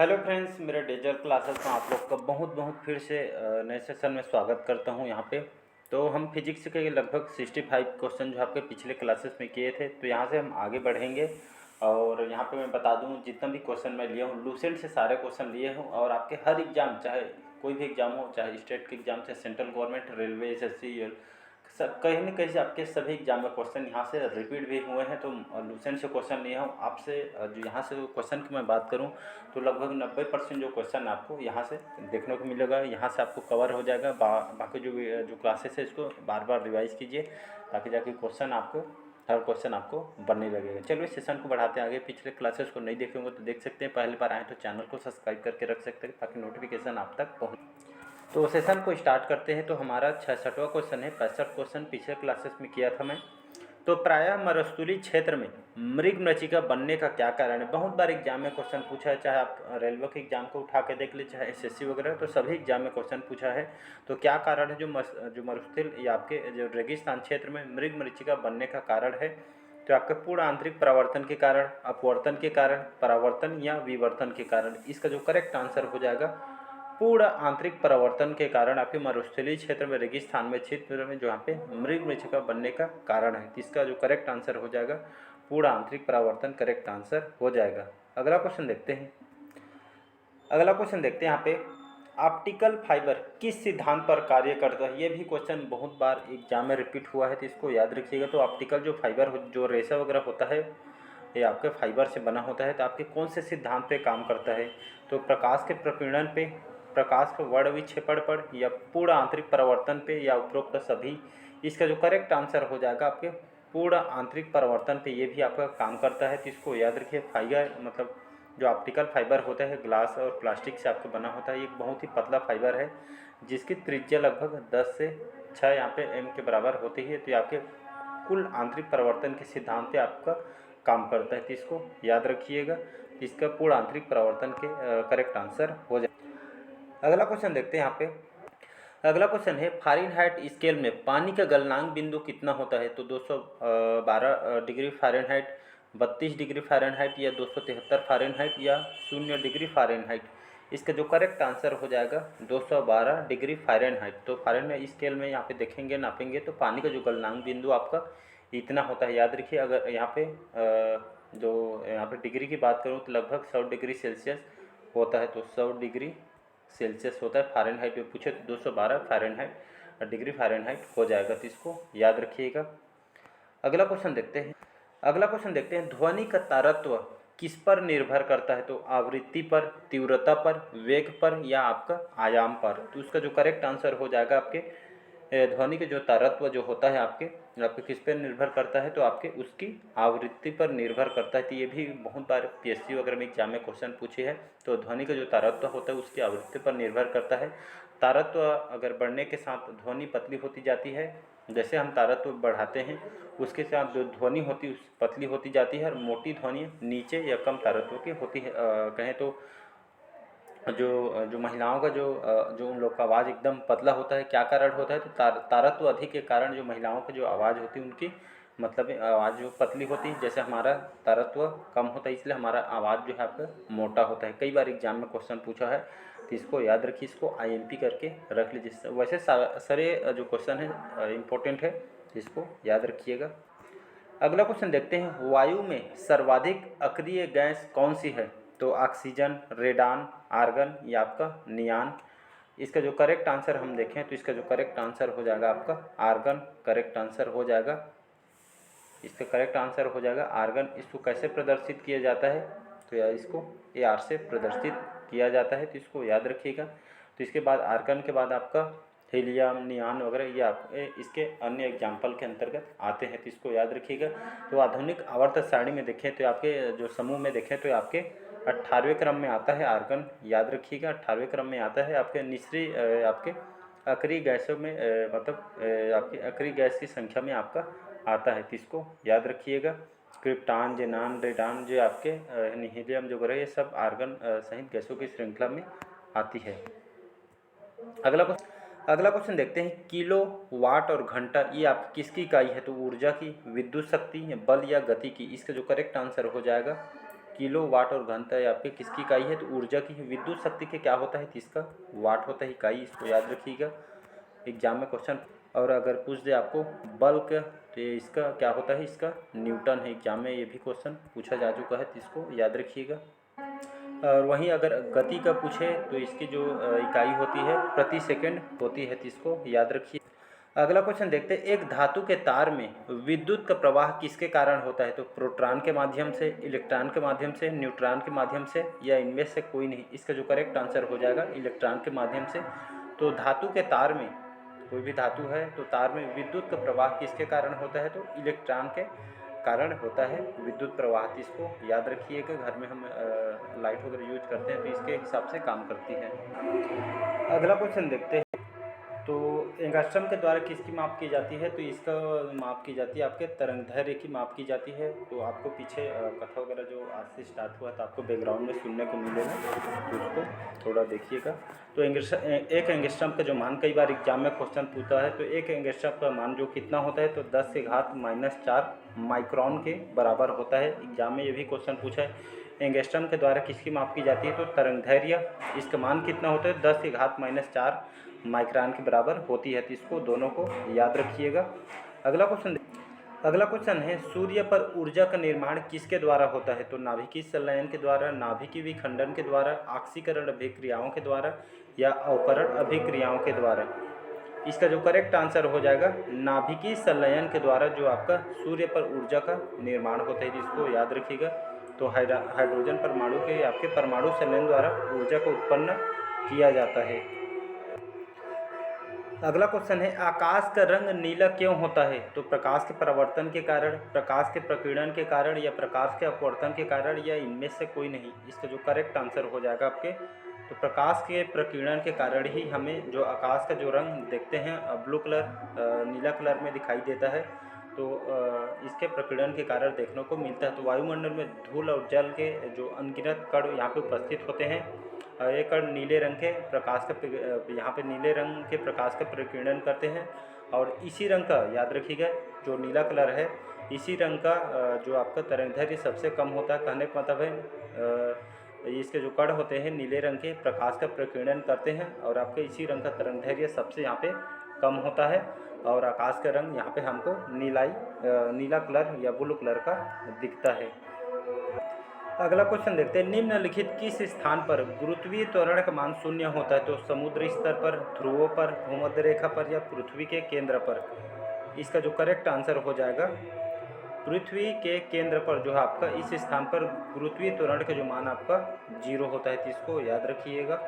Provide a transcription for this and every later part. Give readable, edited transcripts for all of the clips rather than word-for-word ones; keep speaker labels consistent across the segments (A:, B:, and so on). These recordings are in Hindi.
A: हेलो फ्रेंड्स, मेरे डेजर क्लासेस में आप लोग का बहुत बहुत फिर से नए सेशन में स्वागत करता हूं। यहाँ पे तो हम फिजिक्स के लगभग 65 क्वेश्चन जो आपके पिछले क्लासेस में किए थे, तो यहाँ से हम आगे बढ़ेंगे। और यहाँ पे मैं बता दूं, जितना भी क्वेश्चन मैं लिया हूँ लूसेंट से सारे क्वेश्चन लिए हूँ। और आपके हर एग्जाम, चाहे कोई भी एग्जाम हो, चाहे स्टेट के एग्जाम, चाहे सेंट्रल गवर्नमेंट, रेलवे, एसएससी, सब कहीं न कहीं से आपके सभी एग्जाम में क्वेश्चन यहाँ से रिपीट भी हुए हैं। तो लूसेंट से क्वेश्चन लिए हूँ आपसे। जो यहाँ से क्वेश्चन की मैं बात करूँ तो लगभग 90% जो क्वेश्चन आपको यहाँ से देखने को मिलेगा, यहाँ से आपको कवर हो जाएगा। बाकी जो क्लासेस है इसको बार बार रिवाइज कीजिए, ताकि जाके क्वेश्चन आपको, हर क्वेश्चन आपको बनने लगेगा। चलो इस सेशन को बढ़ाते हैं आगे। पिछले क्लासेस को नहीं देखे होंगे तो देख सकते हैं, पहली बार आए तो चैनल को सब्सक्राइब करके रख सकते हैं ताकि नोटिफिकेशन आप तक पहुँच। तो सेशन को स्टार्ट करते हैं। तो हमारा 66वां क्वेश्चन है। 65 क्वेश्चन पिछले क्लासेस में किया था मैं। तो प्रायः मरुस्थलीय क्षेत्र में मृगमृचिका बनने का क्या कारण है? बहुत बार एग्जाम में क्वेश्चन पूछा है, चाहे आप रेलवे के एग्जाम को उठा के देख ले, चाहे एसएससी वगैरह, तो सभी एग्जाम में क्वेश्चन पूछा है। तो क्या कारण है जो मरुस्थल या आपके जो रेगिस्तान क्षेत्र में मृगमृचिका बनने का कारण है? तो आपके पूर्ण आंतरिक परावर्तन के कारण, अपवर्तन के कारण, परावर्तन या विवर्तन के कारण। इसका जो करेक्ट आंसर हो जाएगा पूर्ण आंतरिक परावर्तन के कारण आपके मरुस्थलीय क्षेत्र में, रेगिस्तान में, क्षेत्र में, जहाँ पे मृगमृचिका बनने का कारण है। इसका जो करेक्ट आंसर हो जाएगा पूर्ण आंतरिक परावर्तन करेक्ट आंसर हो जाएगा। अगला क्वेश्चन देखते हैं। यहाँ पे ऑप्टिकल फाइबर किस सिद्धांत पर कार्य करता है? ये भी क्वेश्चन बहुत बार एग्जाम में रिपीट हुआ है, तो इसको याद रखिएगा। तो ऑप्टिकल जो फाइबर जो रेशा वगैरह होता है, ये आपके फाइबर से बना होता है। तो आपके कौन से सिद्धांत पे काम करता है? तो प्रकाश के प्रकीर्णन पे, प्रकाश के वर्ण विक्षेपण पर, या पूर्ण आंतरिक परावर्तन पे, या उपरोक्त सभी। इसका जो करेक्ट आंसर हो जाएगा आपके पूर्ण आंतरिक परावर्तन पे, ये भी आपका काम करता है। तो इसको याद रखिए। फाइबर मतलब जो ऑप्टिकल फाइबर होता है ग्लास और प्लास्टिक से आपका बना होता है। एक बहुत ही पतला फाइबर है जिसकी त्रिज्या लगभग 10 से 6 यहाँ पे एम के बराबर होती है। तो ये आपके कुल आंतरिक परावर्तन के सिद्धांत पे आपका काम करता है। तो इसको याद रखिएगा। इसका पूर्ण आंतरिक परावर्तन के करेक्ट आंसर हो जाए। अगला क्वेश्चन देखते हैं यहाँ पे। अगला क्वेश्चन है, फ़ारेनहाइट स्केल में पानी का गलनांक बिंदु कितना होता है? तो 212 डिग्री फ़ारेनहाइट, 32 डिग्री फ़ारेनहाइट, या 273 फ़ारेनहाइट, या 0 डिग्री फ़ारेनहाइट। इसका जो करेक्ट आंसर हो जाएगा 212 डिग्री फ़ारेनहाइट। तो फ़ारेनहाइट स्केल में यहाँ पे देखेंगे, नापेंगे, तो पानी का जो गलनांक बिंदु आपका इतना होता है। याद रखिए। अगर यहाँ पे जो यहाँ पे डिग्री की बात करूँ तो लगभग 100 डिग्री सेल्सियस होता है। तो 100 डिग्री सेल्सियस होता है। फ़ारेनहाइट में पूछे तो 212 फ़ारेनहाइट डिग्री फ़ारेनहाइट हो जाएगा। तो इसको याद रखिएगा। अगला क्वेश्चन देखते हैं। ध्वनि का तारत्व किस पर निर्भर करता है? तो आवृत्ति पर, तीव्रता पर, वेग पर, या आपका आयाम पर। तो उसका जो करेक्ट आंसर हो जाएगा आपके ध्वनि के जो तारत्व जो होता है आपके किस पर निर्भर करता है? तो आपके उसकी आवृत्ति पर निर्भर करता है। तो ये भी बहुत बार पीएससी वगैरह में एग्जाम में क्वेश्चन पूछे हैं। तो ध्वनि का जो तारत्व होता है उसकी आवृत्ति पर निर्भर करता है। तारत्व अगर बढ़ने के साथ ध्वनि पतली होती जाती है। जैसे हम तारत्व बढ़ाते हैं उसके साथ जो ध्वनि होती है पतली होती जाती है, और मोटी ध्वनि नीचे या कम तारत्व की होती है। कहें तो जो महिलाओं का जो उन लोग का आवाज़ एकदम पतला होता है, क्या कारण होता है? तो तारत्व अधिक के कारण जो महिलाओं की जो आवाज़ होती है उनकी मतलब आवाज़ जो पतली होती है। जैसे हमारा तारत्व कम होता है इसलिए हमारा आवाज़ जो है आपका मोटा होता है। कई बार एग्जाम में क्वेश्चन पूछा है, तो इसको याद रखिए, इसको आईएमपी करके रख लीजिए। वैसे सारे जो क्वेश्चन है इम्पोर्टेंट है, इसको याद रखिएगा। अगला क्वेश्चन देखते हैं। वायु में सर्वाधिक अक्रिय गैस कौन सी है? तो ऑक्सीजन, रेडान, आर्गन, या आपका नियान। इसका जो करेक्ट आंसर हम देखें तो इसका जो करेक्ट आंसर हो जाएगा आपका आर्गन करेक्ट आंसर हो जाएगा। इसका करेक्ट आंसर हो जाएगा आर्गन। इसको कैसे प्रदर्शित किया जाता है? तो यार इसको AR से प्रदर्शित किया जाता है। तो इसको याद रखिएगा। तो इसके बाद आर्गन के बाद आपका हीलियम, नियान वगैरह, ये आप इसके अन्य एग्जाम्पल के अंतर्गत आते हैं। तो इसको याद रखिएगा। तो आधुनिक आवर्त सारणी में देखें तो आपके जो समूह में देखें तो आपके 18वें क्रम में आता है आर्गन। याद रखिएगा 18वें क्रम में आता है। आपके निश्चित आपके अक्रिय गैसों में आपकी अक्रिय गैस की संख्या में आपका आता है। तो इसको याद रखिएगा। क्रिप्टान, जेनान, रेडान, जो आपके हीलियम जो वगैरह, ये सब आर्गन सहित गैसों की श्रृंखला में आती है। अगला क्वेश्चन देखते हैं। किलो, वाट और घंटा ये आपकी किसकी इकाई है? तो ऊर्जा की, विद्युत शक्ति, बल, या गति की। इसका जो करेक्ट आंसर हो जाएगा किलो वाट और घंटा ये आपके किसकी इकाई है? तो ऊर्जा की। विद्युत शक्ति के क्या होता है? तो इसका वाट होता है इकाई, इसको याद रखिएगा एग्जाम में क्वेश्चन। और अगर पूछ दे आपको बल्क तो ये इसका क्या होता है? इसका न्यूटन है। एग्जाम में ये भी क्वेश्चन पूछा जा चुका है, तो इसको याद रखिएगा। और वहीं अगर गति का पूछे तो इसकी जो इकाई होती है प्रति सेकंड होती है, तो इसको याद रखिए। अगला क्वेश्चन देखते हैं, एक धातु के तार में विद्युत का प्रवाह किसके कारण होता है? तो प्रोटॉन के माध्यम से, इलेक्ट्रॉन के माध्यम से, न्यूट्रॉन के माध्यम से, या इनमें से कोई नहीं। इसका जो करेक्ट आंसर हो जाएगा इलेक्ट्रॉन के माध्यम से। तो धातु के तार में, कोई भी धातु है तो तार में विद्युत का प्रवाह किसके कारण होता है? तो इलेक्ट्रॉन के कारण होता है विद्युत प्रवाह। तो इसको याद रखिएगा। घर में हम लाइट वगैरह यूज करते हैं तो इसके हिसाब से काम करती है। अगला क्वेश्चन देखते हैं, तो एंगस्ट्रम के द्वारा किसकी माप की जाती है? तो इसका माप की जाती है आपके तरंगदैर्घ्य की माप की जाती है। तो आपको पीछे कथा वगैरह जो आज से स्टार्ट हुआ था आपको बैकग्राउंड में सुनने को मिलेगा, तो उसको थोड़ा देखिएगा। तो एक एंगस्ट्रम का जो मान कई बार एग्जाम में क्वेश्चन पूछता है, तो एक एंगस्ट्रम का मान जो कितना होता है? तो 10⁻⁴ माइक्रोन के बराबर होता है। एग्जाम में ये भी क्वेश्चन पूछा है, एंगस्ट्रम के द्वारा किसकी माप की जाती है? तो तरंगदैर्घ्य, इसका मान कितना होता है? 10⁻⁴ माइक्रोन के बराबर होती है। तो इसको दोनों को याद रखिएगा। अगला क्वेश्चन है, सूर्य पर ऊर्जा का निर्माण किसके द्वारा होता है? तो नाभिकीय संलयन के द्वारा, नाभिकीय विखंडन के द्वारा, ऑक्सीकरण अभिक्रियाओं के द्वारा, या अवकरण अभिक्रियाओं के द्वारा। इसका जो करेक्ट आंसर हो जाएगा नाभिकीय संलयन के द्वारा जो आपका सूर्य पर ऊर्जा का निर्माण होता है, जिसको याद रखिएगा। तो हाइड्रोजन परमाणु के आपके परमाणु संलयन द्वारा ऊर्जा को उत्पन्न किया जाता है। अगला क्वेश्चन है, आकाश का रंग नीला क्यों होता है? तो प्रकाश के परावर्तन के कारण, प्रकाश के प्रकीर्णन के कारण, या प्रकाश के अपवर्तन के कारण, या इनमें से कोई नहीं। इसका जो करेक्ट आंसर हो जाएगा आपके, तो प्रकाश के प्रकीर्णन के कारण ही हमें जो आकाश का जो रंग देखते हैं ब्लू कलर, नीला कलर में दिखाई देता है। तो इसके प्रकीर्णन के कारण देखने को मिलता है। तो वायुमंडल में धूल और जल के जो अनगिनत कण यहाँ पे उपस्थित होते हैं। ये कण नीले रंग के प्रकाश का यहाँ पे नीले रंग के प्रकाश का प्रकीर्णन करते हैं। और इसी रंग का याद रखिएगा, जो नीला कलर है इसी रंग का जो आपका तरंगदैर्घ्य सबसे कम होता है। कहने का मतलब है इसके जो कण होते हैं नीले रंग के प्रकाश का प्रकीर्णन करते हैं, और आपके इसी रंग का तरंगदैर्घ्य सबसे यहाँ पे कम होता है। और आकाश का रंग यहाँ पे हमको नीला कलर या ब्लू कलर का दिखता है। अगला क्वेश्चन देखते हैं, निम्नलिखित किस स्थान पर गुरुत्वीय त्वरण का मान शून्य होता है? तो समुद्री स्तर पर, ध्रुवों पर, भूमध्य रेखा पर, या पृथ्वी के केंद्र पर। इसका जो करेक्ट आंसर हो जाएगा पृथ्वी के केंद्र पर जो है आपका, इस स्थान पर गुरुत्वीय त्वरण का जो मान आपका 0 होता है। तो इसको याद रखिएगा।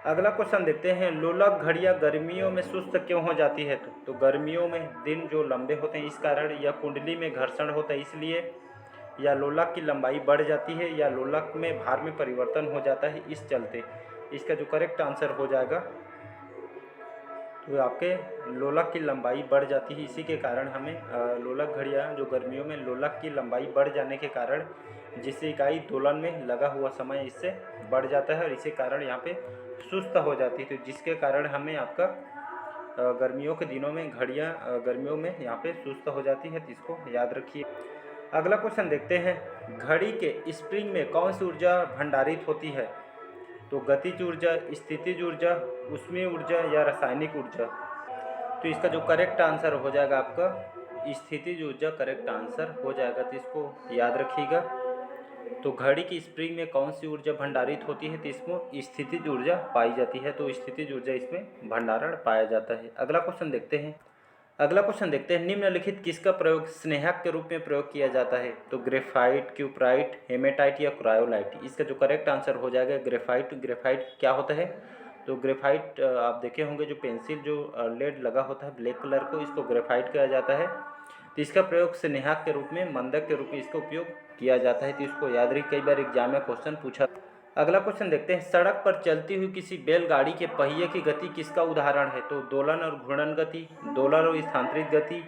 A: अगला क्वेश्चन देखते हैं, लोलक घड़ियां गर्मियों में सुस्त क्यों हो जाती है? तो गर्मियों में दिन जो लंबे होते हैं इस कारण, या कुंडली में घर्षण होता है इसलिए, या लोलक की लंबाई बढ़ जाती है, या लोलक में भार में परिवर्तन हो जाता है इस चलते। इसका जो करेक्ट आंसर हो जाएगा, तो आपके लोलक की लंबाई बढ़ जाती है, इसी के कारण हमें लोलक घड़ियां जो गर्मियों में लोलक की लंबाई बढ़ जाने के कारण, जिससे इकाई दोलन में लगा हुआ समय इससे बढ़ जाता है, और इसी कारण यहाँ पे सुस्त हो जाती है। तो जिसके कारण हमें आपका गर्मियों के दिनों में घड़ियां गर्मियों में यहाँ पे सुस्त हो जाती है। तो इसको याद रखिए। अगला क्वेश्चन देखते हैं, घड़ी के स्प्रिंग में कौन सी ऊर्जा भंडारित होती है? तो गतिज ऊर्जा, स्थितिज ऊर्जा, ऊष्मीय ऊर्जा, या रासायनिक ऊर्जा। तो इसका जो करेक्ट आंसर हो जाएगा आपका स्थितिज ऊर्जा करेक्ट आंसर हो जाएगा। तो इसको याद रखिएगा। तो घड़ी की स्प्रिंग में कौन सी ऊर्जा भंडारित होती है? तो इसमें स्थितिज ऊर्जा पाई जाती है। तो स्थितिज ऊर्जा इसमें भंडारण पाया जाता है। अगला क्वेश्चन देखते हैं, निम्नलिखित किसका प्रयोग स्नेहक के रूप में प्रयोग किया जाता है? तो ग्रेफाइट, क्यूप्राइट, हेमेटाइट, या क्रायोलाइट। इसका जो करेक्ट आंसर हो जाएगा ग्रेफाइट क्या होता है? तो ग्रेफाइट आप देखे होंगे, जो पेंसिल जो लेड लगा होता है ब्लैक कलर को, इसको ग्रेफाइट कहा जाता है। तो इसका प्रयोग स्नेहक के रूप में, मंदक के रूप में इसका उपयोग किया जाता है। तो इसको याद रखिए, कई बार एग्जाम में क्वेश्चन पूछा। अगला क्वेश्चन देखते हैं, सड़क पर चलती हुई किसी बैलगाड़ी के पहिए की गति किसका उदाहरण है? तो दोलन और घूर्णन गति, दोलन और स्थानांतरित गति,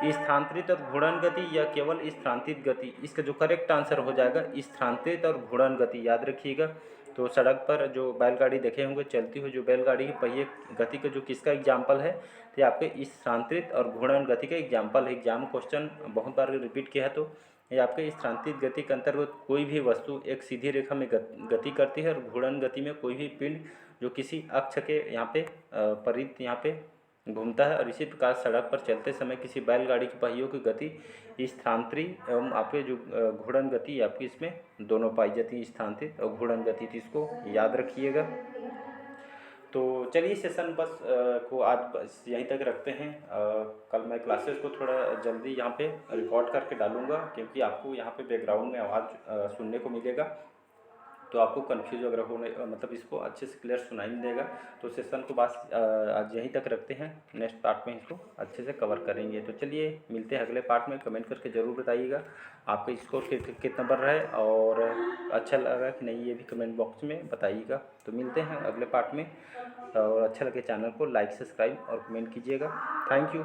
A: स्थानांतरित और घूर्णन गति, या केवल स्थानांतरित गति। इसका जो करेक्ट आंसर हो जाएगा स्थानांतरित और घूर्णन गति। याद रखिएगा। तो सड़क पर जो बैलगाड़ी देखे होंगे चलती हुई, जो बैलगाड़ी की पहिए गति का जो किसका एग्जाम्पल है? तो आपके स्थानांतरित और घूर्णन गति का एग्जाम्पल है। एग्जाम क्वेश्चन बहुत बार रिपीट किया है, तो ये आपके स्थानांतरित गति के अंतर्गत कोई भी वस्तु एक सीधी रेखा में गति करती है, और घूर्णन गति में कोई भी पिंड जो किसी अक्ष के यहाँ पे परित यहाँ पे घूमता है। और इसी प्रकार सड़क पर चलते समय किसी बैलगाड़ी के पहियों की गति स्थानांतरित एवं आपके जो घूर्णन गति आपकी इसमें दोनों पाई जाती है, स्थानांतरित और घूर्णन गति, तो इसको याद रखिएगा। तो चलिए सेशन बस को आज बस यहीं तक रखते हैं। कल मैं क्लासेस को थोड़ा जल्दी यहाँ पे रिकॉर्ड करके डालूँगा, क्योंकि आपको यहाँ पे बैकग्राउंड में आवाज़ सुनने को मिलेगा, तो आपको कंफ्यूज अगर होने मतलब इसको अच्छे से क्लियर सुनाई नहीं देगा। तो सेशन को बस आज यहीं तक रखते हैं, नेक्स्ट पार्ट में इसको अच्छे से कवर करेंगे। तो चलिए मिलते हैं अगले पार्ट में। कमेंट करके ज़रूर बताइएगा आपका स्कोर कितना बढ़ रहा है और अच्छा लगा कि नहीं, ये भी कमेंट बॉक्स में बताइएगा। तो मिलते हैं अगले पार्ट में, और अच्छा लगे चैनल को लाइक सब्सक्राइब और कमेंट कीजिएगा। Thank you.